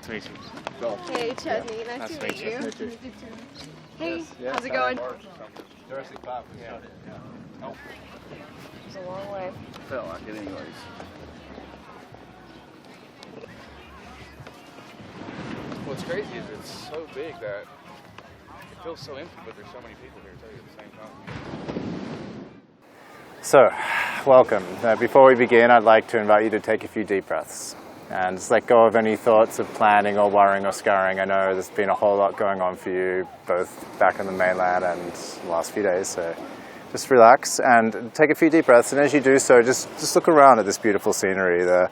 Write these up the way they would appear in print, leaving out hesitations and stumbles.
to meet you. Hey, Chesney. Nice to meet you. Hey, how's it going? It's a long way. I felt like it anyways. What's crazy is it's so big that it feels so empty, but there's so many people here too at the same time. So, welcome. Before we begin, I'd like to invite you to take a few deep breaths and just let go of any thoughts of planning or worrying or scurrying. I know there's been a whole lot going on for you, both back on the mainland and the last few days, so just relax and take a few deep breaths. And as you do so, just look around at this beautiful scenery, the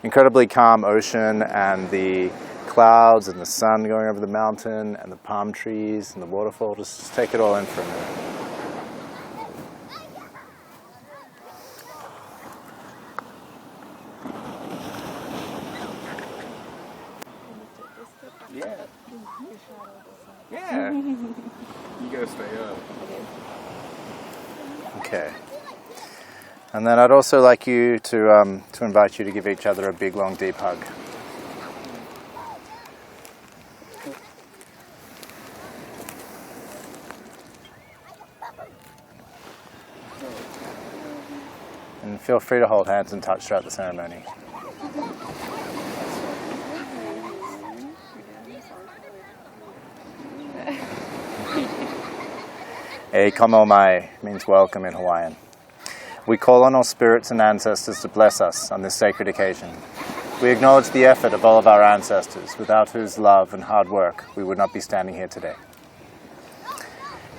incredibly calm ocean and the clouds and the sun going over the mountain and the palm trees and the waterfall. Just take it all in for a minute. Yeah. You gotta stay up. Okay. And then I'd also like you to invite you to give each other a big, long, deep hug. And feel free to hold hands and touch throughout the ceremony. E kamo mai means welcome in Hawaiian. We call on all spirits and ancestors to bless us on this sacred occasion. We acknowledge the effort of all of our ancestors, without whose love and hard work we would not be standing here today.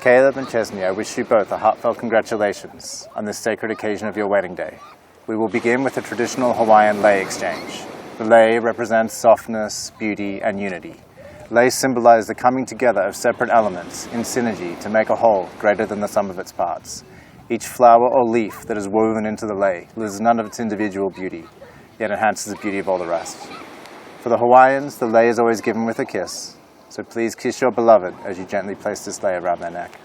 Caleb and Chesney, I wish you both a heartfelt congratulations on this sacred occasion of your wedding day. We will begin with a traditional Hawaiian lei exchange. The lei represents softness, beauty, and unity. Lei symbolize the coming together of separate elements in synergy to make a whole greater than the sum of its parts. Each flower or leaf that is woven into the lei loses none of its individual beauty, yet enhances the beauty of all the rest. For the Hawaiians, the lei is always given with a kiss, so please kiss your beloved as you gently place this lei around their neck.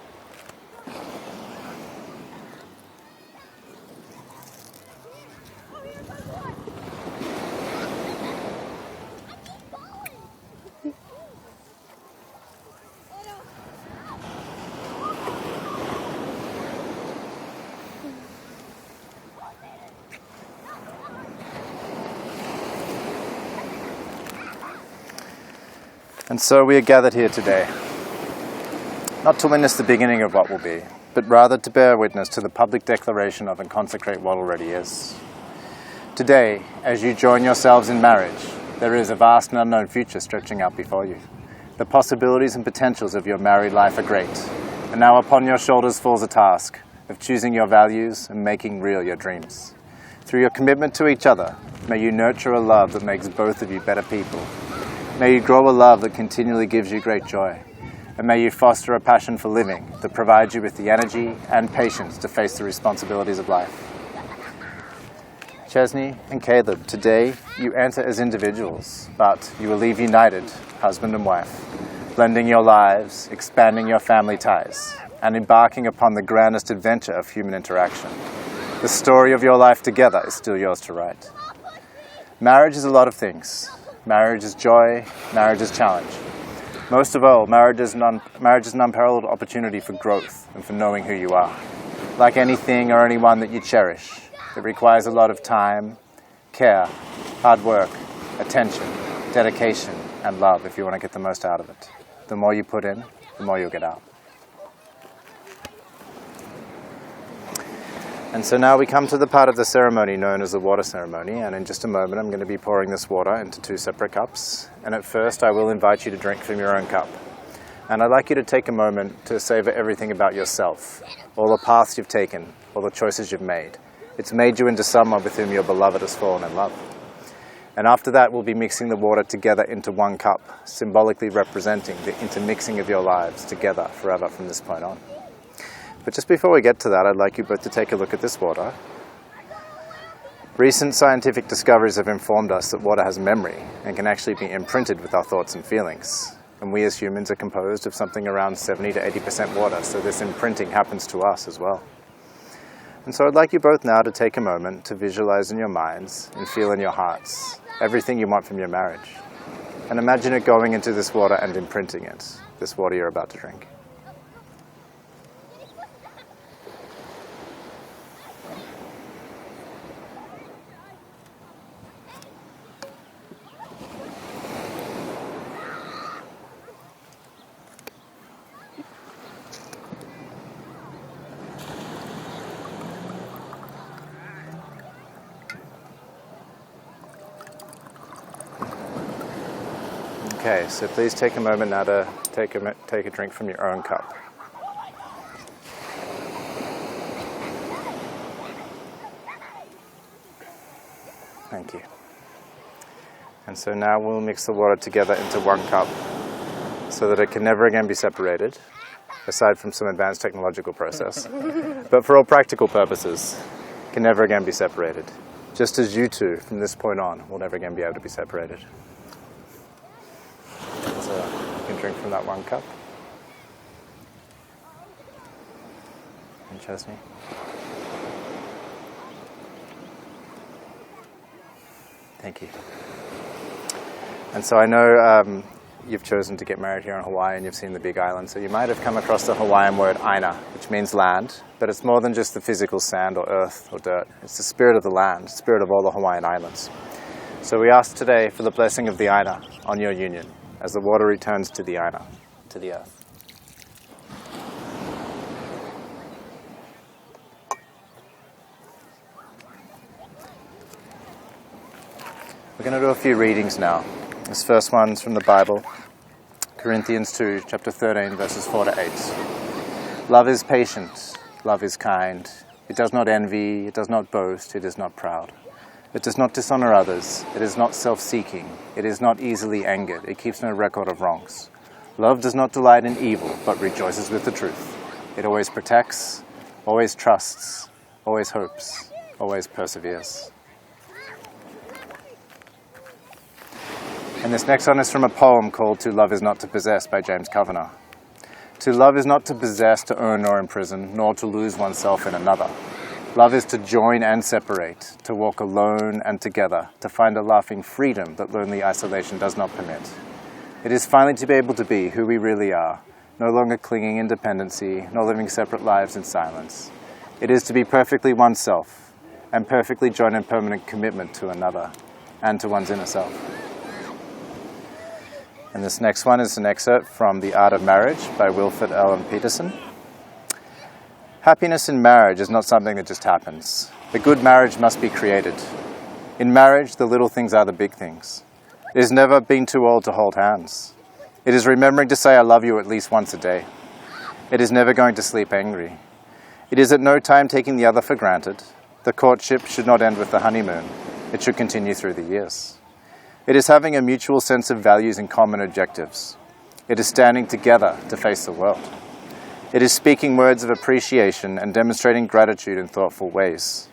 And so we are gathered here today, not to witness the beginning of what will be, but rather to bear witness to the public declaration of and consecrate what already is. Today, as you join yourselves in marriage, there is a vast and unknown future stretching out before you. The possibilities and potentials of your married life are great, and now upon your shoulders falls a task of choosing your values and making real your dreams. Through your commitment to each other, may you nurture a love that makes both of you better people. May you grow a love that continually gives you great joy. And may you foster a passion for living that provides you with the energy and patience to face the responsibilities of life. Chesney and Calib, today you enter as individuals, but you will leave united, husband and wife, blending your lives, expanding your family ties, and embarking upon the grandest adventure of human interaction. The story of your life together is still yours to write. Marriage is a lot of things. Marriage is joy, marriage is challenge. Most of all, marriage is an unparalleled opportunity for growth and for knowing who you are. Like anything or anyone that you cherish, it requires a lot of time, care, hard work, attention, dedication, and love if you want to get the most out of it. The more you put in, the more you'll get out. And so now we come to the part of the ceremony known as the water ceremony, and in just a moment I'm going to be pouring this water into 2 separate cups. And at first I will invite you to drink from your own cup. And I'd like you to take a moment to savor everything about yourself, all the paths you've taken, all the choices you've made. It's made you into someone with whom your beloved has fallen in love. And after that we'll be mixing the water together into 1 cup, symbolically representing the intermixing of your lives together forever from this point on. But just before we get to that, I'd like you both to take a look at this water. Recent scientific discoveries have informed us that water has memory and can actually be imprinted with our thoughts and feelings. And we as humans are composed of something around 70 to 80% water, so this imprinting happens to us as well. And so I'd like you both now to take a moment to visualize in your minds and feel in your hearts everything you want from your marriage. and imagine it going into this water and imprinting it, this water you're about to drink. Okay, so please take a moment now to take a drink from your own cup. Thank you. And so now we'll mix the water together into one cup so that it can never again be separated, aside from some advanced technological process. But for all practical purposes, it can never again be separated. Just as you two, from this point on, will never again be able to be separated. So you can drink from that one cup. And Chesney. Thank you. And so I know you've chosen to get married here in Hawaii and you've seen the Big Island, so you might have come across the Hawaiian word aina, which means land, but it's more than just the physical sand or earth or dirt. It's the spirit of the land, the spirit of all the Hawaiian islands. So we ask today for the blessing of the aina on your union as the water returns to the aina, to the earth. We're going to do a few readings now. This first one's from the Bible, Corinthians 2, chapter 13, verses 4 to 8. Love is patient, love is kind. It does not envy, it does not boast, it is not proud. It does not dishonor others, it is not self-seeking, it is not easily angered, it keeps no record of wrongs. Love does not delight in evil, but rejoices with the truth. It always protects, always trusts, always hopes, always perseveres. And this next one is from a poem called To Love Is Not to Possess by James Kavanagh. To love is not to possess, to own nor imprison, nor to lose oneself in another. Love is to join and separate, to walk alone and together, to find a laughing freedom that lonely isolation does not permit. It is finally to be able to be who we really are, no longer clinging in dependency, nor living separate lives in silence. It is to be perfectly oneself, and perfectly joined in permanent commitment to another, and to one's inner self. And this next one is an excerpt from The Art of Marriage by Wilfred Allen Peterson. Happiness in marriage is not something that just happens. The good marriage must be created. In marriage, the little things are the big things. It is never being too old to hold hands. It is remembering to say I love you at least once a day. It is never going to sleep angry. It is at no time taking the other for granted. The courtship should not end with the honeymoon. It should continue through the years. It is having a mutual sense of values and common objectives. It is standing together to face the world. It is speaking words of appreciation and demonstrating gratitude in thoughtful ways.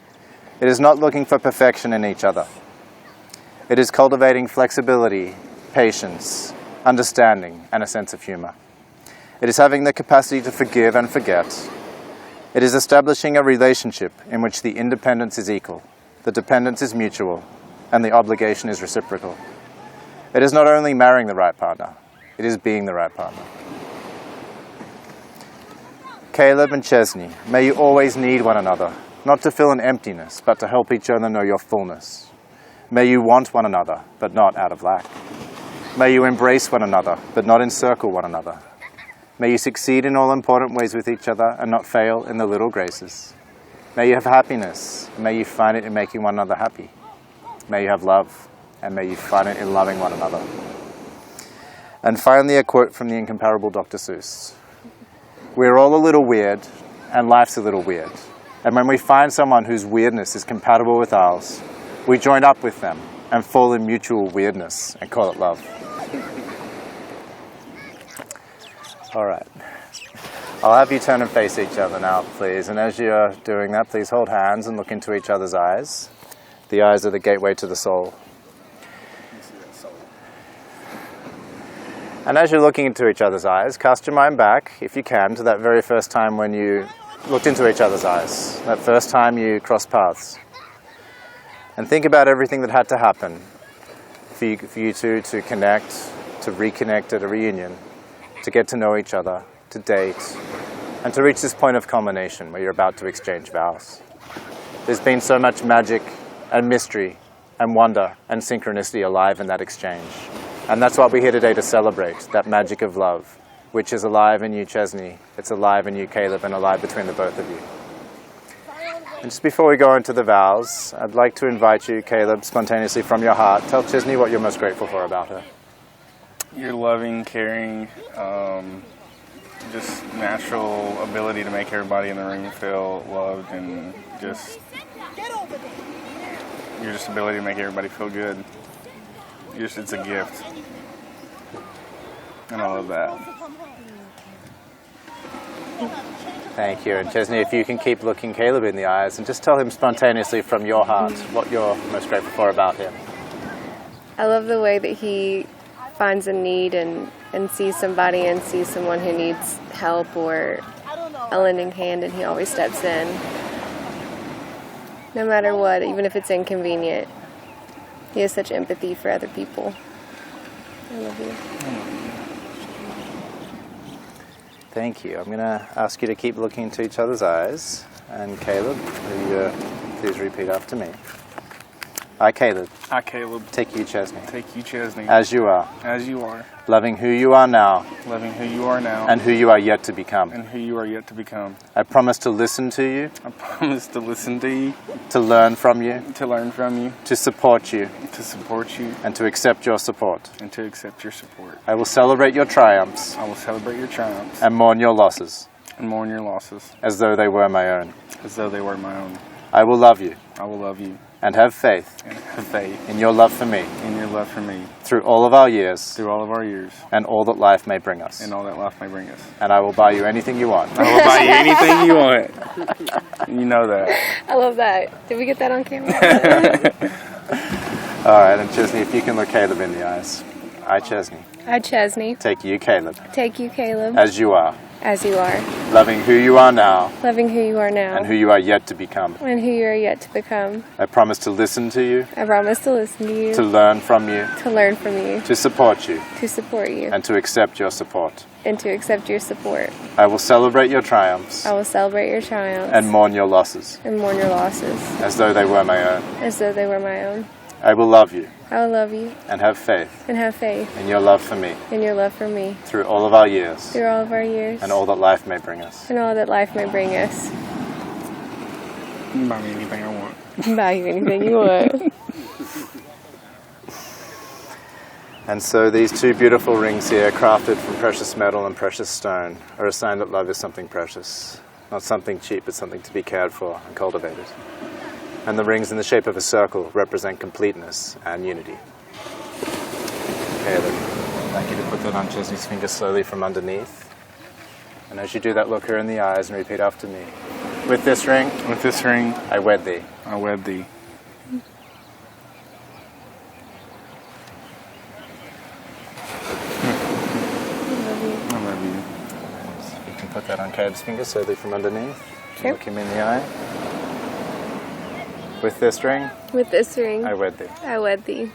It is not looking for perfection in each other. It is cultivating flexibility, patience, understanding, and a sense of humor. It is having the capacity to forgive and forget. It is establishing a relationship in which the independence is equal, the dependence is mutual, and the obligation is reciprocal. It is not only marrying the right partner, it is being the right partner. Calib and Chesney, may you always need one another, not to fill an emptiness, but to help each other know your fullness. May you want one another, but not out of lack. May you embrace one another, but not encircle one another. May you succeed in all important ways with each other and not fail in the little graces. May you have happiness, and may you find it in making one another happy. May you have love, and may you find it in loving one another. And finally, a quote from the incomparable Dr. Seuss. We're all a little weird, and life's a little weird. And when we find someone whose weirdness is compatible with ours, we join up with them and fall in mutual weirdness and call it love. All right. I'll have you turn and face each other now, please. And as you're doing that, please hold hands and look into each other's eyes. The eyes are the gateway to the soul. And as you're looking into each other's eyes, cast your mind back, if you can, to that very first time when you looked into each other's eyes, that first time you crossed paths. And think about everything that had to happen for for you two to connect, to reconnect at a reunion, to get to know each other, to date, and to reach this point of culmination where you're about to exchange vows. There's been so much magic and mystery and wonder and synchronicity alive in that exchange. And that's what we're here today to celebrate, that magic of love, which is alive in you, Chesney, it's alive in you, Calib, and alive between the both of you. And just before we go into the vows, I'd like to invite you, Calib, spontaneously from your heart, tell Chesney what you're most grateful for about her. Your loving, caring, just natural ability to make everybody in the room feel loved, and just your just ability to make everybody feel good. It's a gift, and I love that. Thank you. And Chesney, if you can keep looking Calib in the eyes and just tell him spontaneously from your heart what you're most grateful for about him. I love the way that he finds a need and sees somebody and sees someone who needs help or a lending hand, and he always steps in. No matter what, even if it's inconvenient. He has such empathy for other people. I love you. Thank you. I'm going to ask you to keep looking into each other's eyes. And Calib, will you please repeat after me? I, Calib. I, Calib. Take you, Chesney. Take you, Chesney. As you are. As you are. Loving who you are now. Loving who you are now. And who you are yet to become. And who you are yet to become. I promise to listen to you. I promise to listen to you. To learn from you. To learn from you. To support you. To support you. And to accept your support. And to accept your support. I will celebrate your triumphs. I will celebrate your triumphs. And mourn your losses. And mourn your losses. As though they were my own. As though they were my own. I will love you. I will love you. And have faith. And have faith. In your love for me. In your love for me. Through all of our years. Through all of our years. And all that life may bring us. And all that life may bring us. And I will buy you anything you want. I will buy you anything you want. You know that. I love that. Did we get that on camera? All right, and Chesney, if you can look Calib in the eyes. I, Chesney. I, Chesney. Take you, Calib. Take you, Calib. As you are. As you are. Loving who you are now. Loving who you are now. And who you are yet to become. And who you are yet to become. I promise to listen to you. I promise to listen to you. To learn from you. To learn from you. To support you. To support you. And to accept your support. And to accept your support. I will celebrate your triumphs. I will celebrate your triumphs. And mourn your losses. And mourn your losses. As though they were my own. As though they were my own. I will love you. I will love you. And have faith. And have faith. In your love for me. In your love for me. Through all of our years. Through all of our years. And all that life may bring us. And all that life may bring us. You can buy me anything I want. Buy you anything you want. And so these two beautiful rings here, crafted from precious metal and precious stone, are a sign that love is something precious. Not something cheap, but something to be cared for and cultivated. And the rings in the shape of a circle represent completeness and unity. Okay, then, I'd like you to put that on Chesney's finger slowly from underneath. And as you do that, look her in the eyes and repeat after me. With this ring. With this ring. I wed thee. I wed thee. I love you. So you can put that on Caleb's finger slowly from underneath. Okay. Look him in the eye. With this ring. With this ring. I wed thee. I wed thee.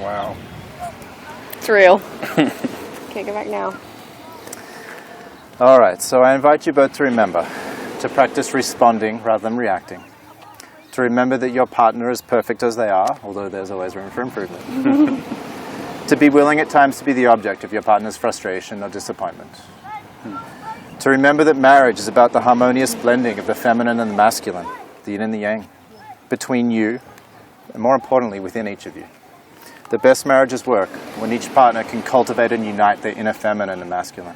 Wow. It's real. Can't go back now. All right, so I invite you both to remember to practice responding rather than reacting. To remember that your partner is perfect as they are, although there's always room for improvement. To be willing at times to be the object of your partner's frustration or disappointment. To remember that marriage is about the harmonious blending of the feminine and the masculine, the yin and the yang, between you, and more importantly, within each of you. The best marriages work when each partner can cultivate and unite their inner feminine and masculine.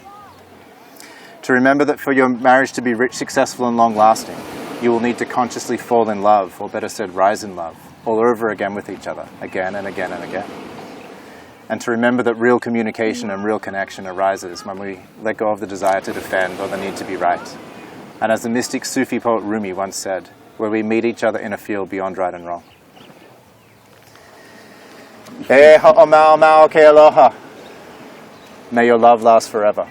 To remember that for your marriage to be rich, successful, and long-lasting, you will need to consciously fall in love, or better said, rise in love, all over again with each other, again and again and again. And to remember that real communication and real connection arises when we let go of the desire to defend or the need to be right. And as the mystic Sufi poet Rumi once said, where we meet each other in a field beyond right and wrong. E ha'omao mao ke aloha. May your love last forever.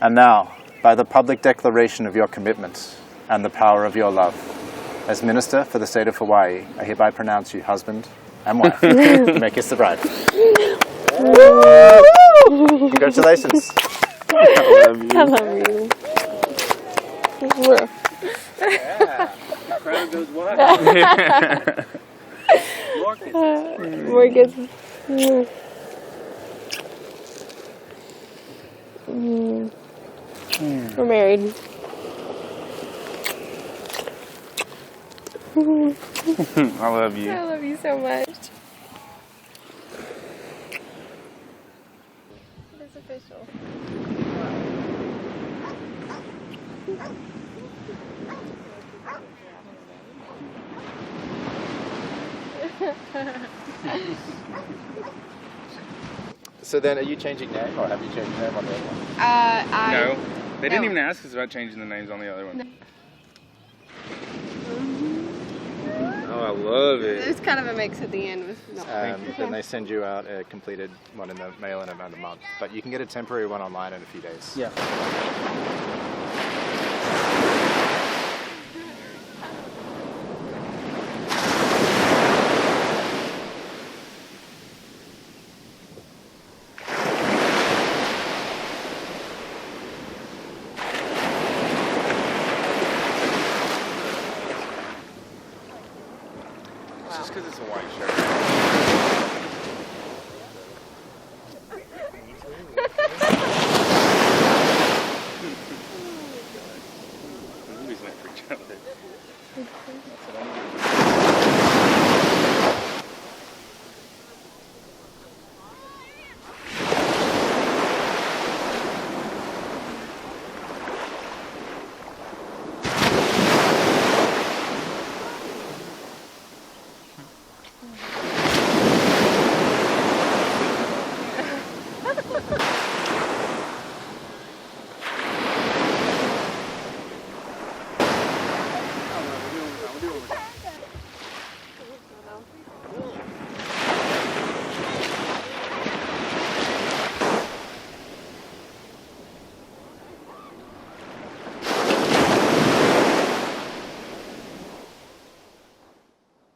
And now, by the public declaration of your commitment and the power of your love, As minister for the state of Hawaii, I hereby pronounce you husband and wife. Make kiss the bride. Congratulations. I love you. I love you. Yeah. Crown goes wide. More kids. We're married. I love you. I love you so much. It's official. So then, are you changing name, or have you changed name on the other one? No, they didn't No. even ask us about changing the names on the other one. Oh, I love it. There's kind of a mix at the end with Then they send you out a completed one in the mail in about a month. But you can get a temporary one online in a few days. Yeah.